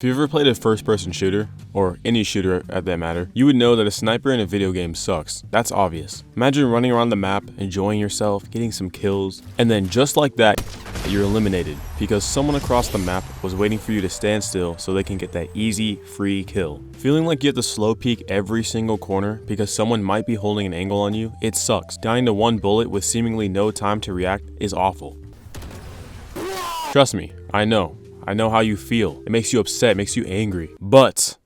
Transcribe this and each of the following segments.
If you ever played a first-person shooter, or any shooter at that matter, you would know that a sniper in a video game sucks. That's obvious. Imagine running around the map, enjoying yourself, getting some kills, and then just like that, you're eliminated because someone across the map was waiting for you to stand still so they can get that easy, free kill. Feeling like you have to slow peek every single corner because someone might be holding an angle on you, it sucks. Dying to one bullet with seemingly no time to react is awful. Trust me, I know how you feel. It makes you upset, it makes you angry. But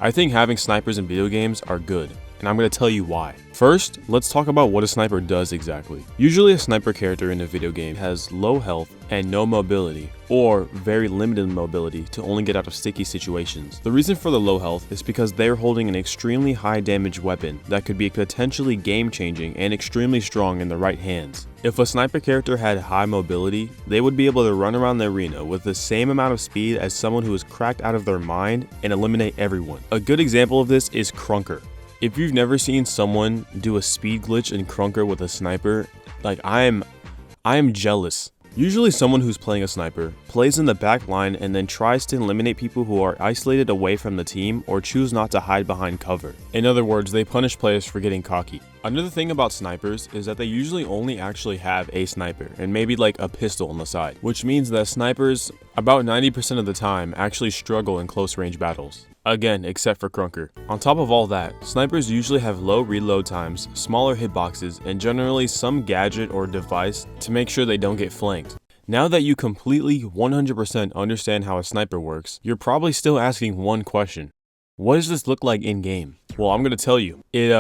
I think having snipers in video games are good, and I'm going to tell you why. First, let's talk about what a sniper does exactly. Usually a sniper character in a video game has low health and no mobility, or very limited mobility to only get out of sticky situations. The reason for the low health is because they're holding an extremely high damage weapon that could be potentially game-changing and extremely strong in the right hands. If a sniper character had high mobility, they would be able to run around the arena with the same amount of speed as someone who is cracked out of their mind and eliminate everyone. A good example of this is Crunker. If you've never seen someone do a speed glitch in Crunker with a sniper, like I am jealous. Usually someone who's playing a sniper plays in the back line and then tries to eliminate people who are isolated away from the team or choose not to hide behind cover. In other words, they punish players for getting cocky. Another thing about snipers is that they usually only actually have a sniper and maybe like a pistol on the side, which means that snipers about 90% of the time actually struggle in close range battles. Again, except for Crunker. On top of all that, snipers usually have low reload times, smaller hitboxes, and generally some gadget or device to make sure they don't get flanked. Now that you completely 100% understand how a sniper works, you're probably still asking one question. What does this look like in game? Well, I'm gonna tell you. It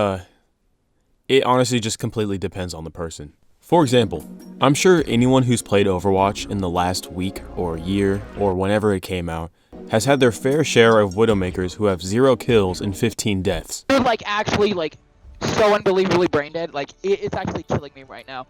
honestly just completely depends on the person. For example, I'm sure anyone who's played Overwatch in the last week or year or whenever it came out has had their fair share of Widowmakers who have 0 kills and 15 deaths. You're actually so unbelievably brain dead. It's actually killing me right now.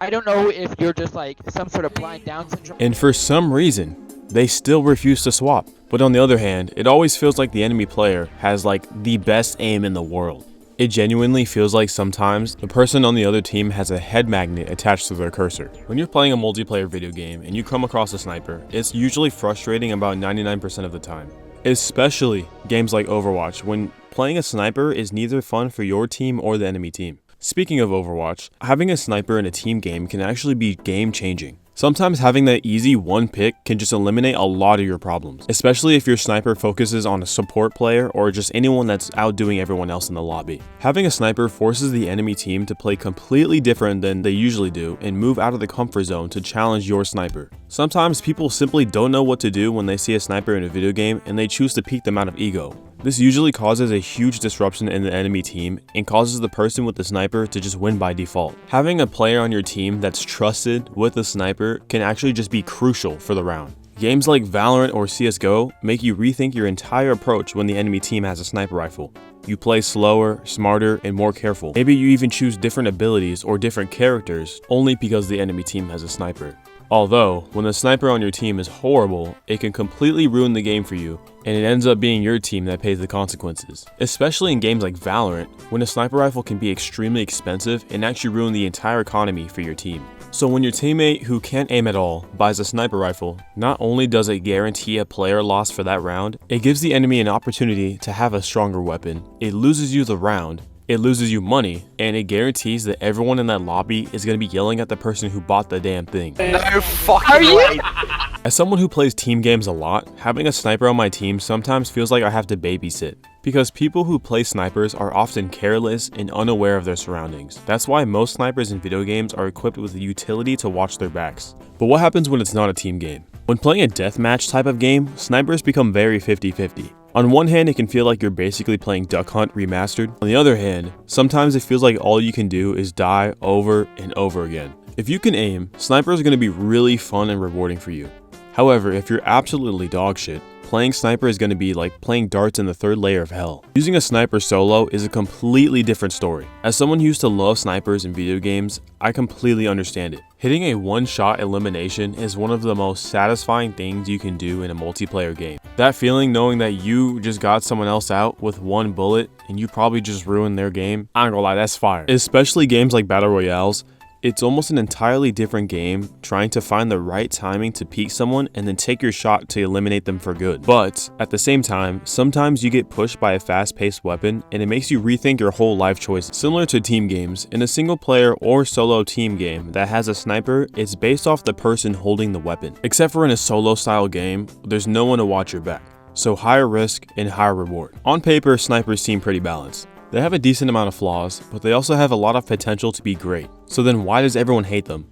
I don't know if you're just some sort of blind Down syndrome. And for some reason, they still refuse to swap. But on the other hand, it always feels like the enemy player has the best aim in the world. It genuinely feels like sometimes the person on the other team has a head magnet attached to their cursor. When you're playing a multiplayer video game and you come across a sniper, it's usually frustrating about 99% of the time. Especially games like Overwatch, when playing a sniper is neither fun for your team or the enemy team. Speaking of Overwatch, having a sniper in a team game can actually be game-changing. Sometimes having that easy one pick can just eliminate a lot of your problems, especially if your sniper focuses on a support player or just anyone that's outdoing everyone else in the lobby. Having a sniper forces the enemy team to play completely different than they usually do and move out of the comfort zone to challenge your sniper. Sometimes people simply don't know what to do when they see a sniper in a video game and they choose to pique them out of ego. This usually causes a huge disruption in the enemy team and causes the person with the sniper to just win by default. Having a player on your team that's trusted with a sniper can actually just be crucial for the round. Games like Valorant or CSGO make you rethink your entire approach when the enemy team has a sniper rifle. You play slower, smarter, and more careful. Maybe you even choose different abilities or different characters only because the enemy team has a sniper. Although, when the sniper on your team is horrible, it can completely ruin the game for you, and it ends up being your team that pays the consequences. Especially in games like Valorant, when a sniper rifle can be extremely expensive and actually ruin the entire economy for your team. So when your teammate who can't aim at all buys a sniper rifle, not only does it guarantee a player loss for that round, it gives the enemy an opportunity to have a stronger weapon, it loses you the round, it loses you money, and it guarantees that everyone in that lobby is going to be yelling at the person who bought the damn thing. No fucking way. As someone who plays team games a lot, having a sniper on my team sometimes feels like I have to babysit. Because people who play snipers are often careless and unaware of their surroundings. That's why most snipers in video games are equipped with the utility to watch their backs. But what happens when it's not a team game? When playing a deathmatch type of game, snipers become very 50-50. On one hand, it can feel like you're basically playing Duck Hunt Remastered. On the other hand, sometimes it feels like all you can do is die over and over again. If you can aim, snipers are going to be really fun and rewarding for you. However, if you're absolutely dog shit, playing sniper is going to be like playing darts in the third layer of hell. Using a sniper solo is a completely different story. As someone who used to love snipers in video games, I completely understand it. Hitting a one-shot elimination is one of the most satisfying things you can do in a multiplayer game. That feeling knowing that you just got someone else out with one bullet and you probably just ruined their game, I'm not gonna lie, that's fire. Especially games like Battle Royales, It's almost an entirely different game trying to find the right timing to peek someone and then take your shot to eliminate them for good. But at the same time, sometimes you get pushed by a fast-paced weapon and it makes you rethink your whole life choices. Similar to team games, in a single player or solo team game that has a sniper, it's based off the person holding the weapon. Except for in a solo style game, there's no one to watch your back. So higher risk and higher reward. On paper, snipers seem pretty balanced. They have a decent amount of flaws, but they also have a lot of potential to be great. So then why does everyone hate them?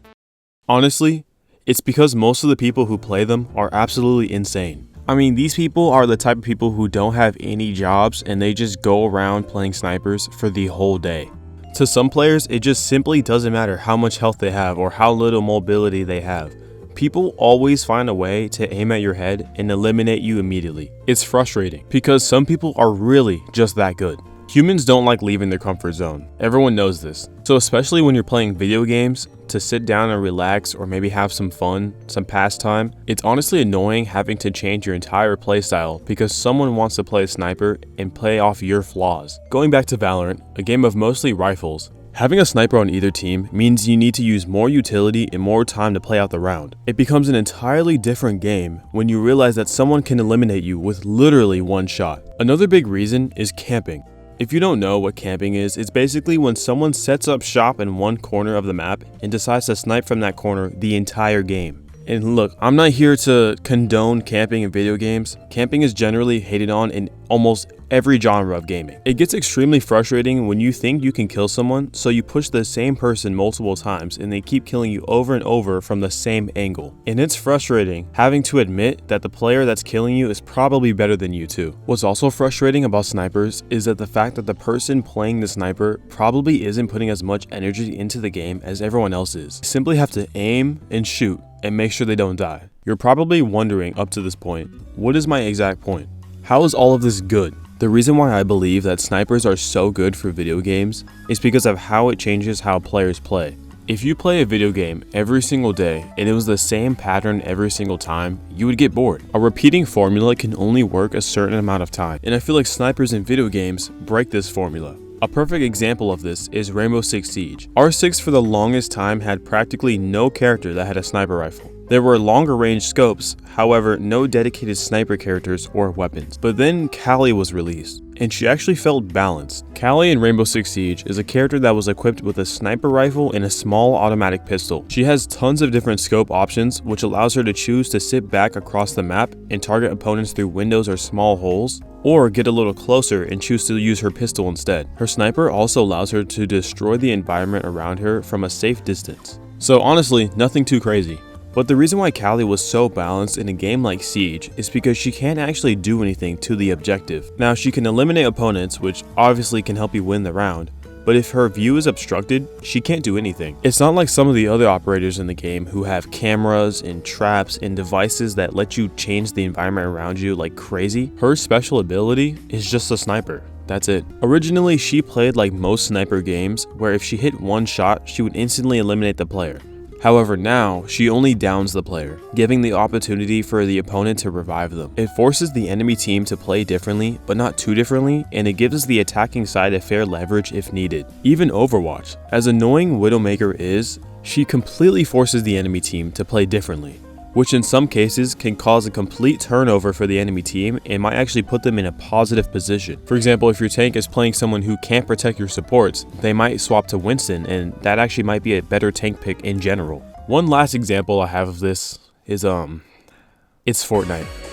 Honestly, it's because most of the people who play them are absolutely insane. I mean, these people are the type of people who don't have any jobs and they just go around playing snipers for the whole day. To some players, it just simply doesn't matter how much health they have or how little mobility they have. People always find a way to aim at your head and eliminate you immediately. It's frustrating because some people are really just that good. Humans don't like leaving their comfort zone. Everyone knows this. So especially when you're playing video games, to sit down and relax or maybe have some fun, some pastime, it's honestly annoying having to change your entire playstyle because someone wants to play a sniper and play off your flaws. Going back to Valorant, a game of mostly rifles, having a sniper on either team means you need to use more utility and more time to play out the round. It becomes an entirely different game when you realize that someone can eliminate you with literally one shot. Another big reason is camping. If you don't know what camping is, it's basically when someone sets up shop in one corner of the map and decides to snipe from that corner the entire game. And look, I'm not here to condone camping in video games. Camping is generally hated on in almost every genre of gaming. It gets extremely frustrating when you think you can kill someone, so you push the same person multiple times and they keep killing you over and over from the same angle. And it's frustrating having to admit that the player that's killing you is probably better than you too. What's also frustrating about snipers is that the fact that the person playing the sniper probably isn't putting as much energy into the game as everyone else is. You simply have to aim and shoot and make sure they don't die. You're probably wondering up to this point, what is my exact point? How is all of this good? The reason why I believe that snipers are so good for video games is because of how it changes how players play. If you play a video game every single day and it was the same pattern every single time, you would get bored. A repeating formula can only work a certain amount of time, and I feel like snipers in video games break this formula. A perfect example of this is Rainbow Six Siege. R6 for the longest time had practically no character that had a sniper rifle. There were longer range scopes, however no dedicated sniper characters or weapons. But then Callie was released, and she actually felt balanced. Callie in Rainbow Six Siege is a character that was equipped with a sniper rifle and a small automatic pistol. She has tons of different scope options, which allows her to choose to sit back across the map and target opponents through windows or small holes, or get a little closer and choose to use her pistol instead. Her sniper also allows her to destroy the environment around her from a safe distance. So honestly, nothing too crazy. But the reason why Callie was so balanced in a game like Siege is because she can't actually do anything to the objective. Now, she can eliminate opponents, which obviously can help you win the round, but if her view is obstructed, she can't do anything. It's not like some of the other operators in the game who have cameras and traps and devices that let you change the environment around you like crazy. Her special ability is just a sniper. That's it. Originally, she played like most sniper games, where if she hit one shot, she would instantly eliminate the player. However, now, she only downs the player, giving the opportunity for the opponent to revive them. It forces the enemy team to play differently, but not too differently, and it gives the attacking side a fair leverage if needed. Even Overwatch, as annoying Widowmaker is, she completely forces the enemy team to play differently, which in some cases can cause a complete turnover for the enemy team and might actually put them in a positive position. For example, if your tank is playing someone who can't protect your supports, they might swap to Winston, and that actually might be a better tank pick in general. One last example I have of this is it's Fortnite.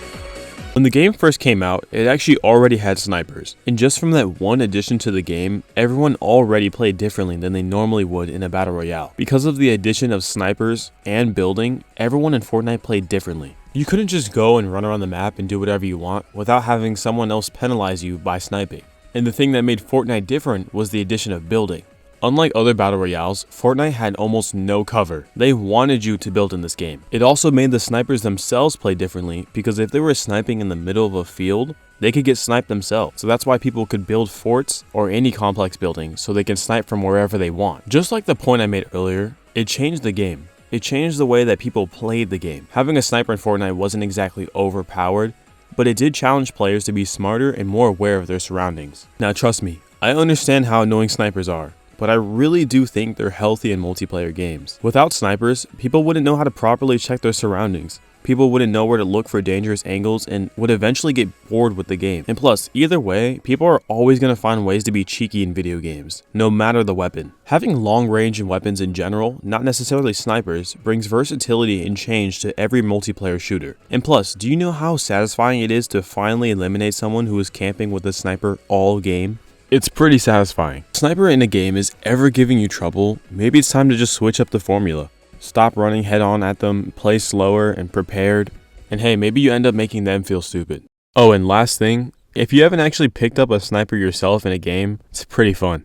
When the game first came out, it actually already had snipers, and just from that one addition to the game, everyone already played differently than they normally would in a battle royale. Because of the addition of snipers and building, everyone in Fortnite played differently. You couldn't just go and run around the map and do whatever you want without having someone else penalize you by sniping. And the thing that made Fortnite different was the addition of building. Unlike other battle royales, Fortnite had almost no cover. They wanted you to build in this game. It also made the snipers themselves play differently, because if they were sniping in the middle of a field, they could get sniped themselves. So that's why people could build forts or any complex building so they can snipe from wherever they want. Just like the point I made earlier, it changed the game. It changed the way that people played the game. Having a sniper in Fortnite wasn't exactly overpowered, but it did challenge players to be smarter and more aware of their surroundings. Now trust me, I understand how annoying snipers are. but I really do think they're healthy in multiplayer games. Without snipers, people wouldn't know how to properly check their surroundings. People wouldn't know where to look for dangerous angles and would eventually get bored with the game. And plus, either way, people are always going to find ways to be cheeky in video games, no matter the weapon. Having long range and weapons in general, not necessarily snipers, brings versatility and change to every multiplayer shooter. And plus, do you know how satisfying it is to finally eliminate someone who is camping with a sniper all game? It's pretty satisfying. If a sniper in a game is ever giving you trouble, maybe it's time to just switch up the formula. Stop running head on at them, play slower and prepared, and hey, maybe you end up making them feel stupid. Oh, and last thing, if you haven't actually picked up a sniper yourself in a game, it's pretty fun.